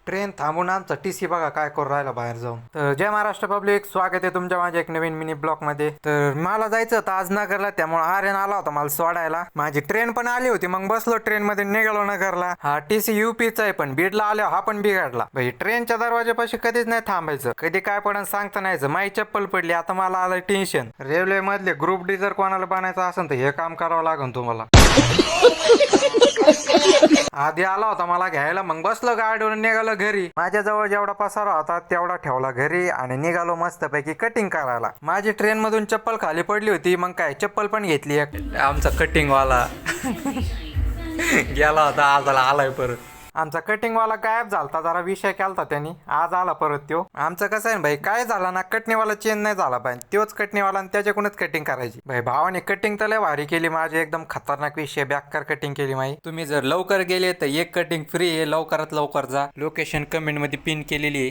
Train थांबून आमचा TC बघा काय करू राहिला बाहेर जाऊन. तर जय महाराष्ट्र पब्लिक, स्वागत आहे तुमच्या माझ्या एक नवीन मिनी ब्लॉग मध्ये. तर मला जायचं होतं आज नगरला, त्यामुळे आर्यन आला होता मला सोडायला. माझी ट्रेन पण आली होती, मग बसलो ट्रेन मध्ये निघालो नगरला. हा टीसी युपीचा आहे, पण बीडला आल्यावर हा पण बिघडला. भाई ट्रेनच्या दरवाजापाशी कधीच नाही थांबायचं, कधी काय पडन सांगता नाही. माझी चप्पल पडली, आता मला आलं टेन्शन. रेल्वे मधले ग्रुप डी जर कोणाला बनायचं असेल तर हे काम करावं लागेल तुम्हाला. आधी आला होता मला घ्यायला, मग बसलो गाडीवर निघालो घरी. माझ्याजवळ जेवढा पसारा होता तेवढा ठेवला घरी आणि निघालो मस्तपैकी कटिंग करायला. माझी ट्रेन मधून चप्पल खाली पडली होती, मग काय चप्पल पण घेतली एक. आमचा कटिंग वाला गेला होता, आज आलाय परत. आमचा कटिंग वाला गायब झालता, जरा विषय केलता त्यांनी, आज आला परत त्यो. आमचं कसं आहे भाई, काय झालं ना कटणीवाला चेंज नाही झाला पाहिजे, त्योच कटणीवाला आणि त्याच्याकडूनच कटिंग करायची. भाई भावाने कटिंग तर लय भारी केली माझी, एकदम खतरनाक विषय बेकार कटिंग केली माही. तुम्ही जर लवकर गेले तर एक कटिंग फ्री आहे, लवकरात लवकर जा. लोकेशन कमेंट मध्ये पिन केलेली आहे.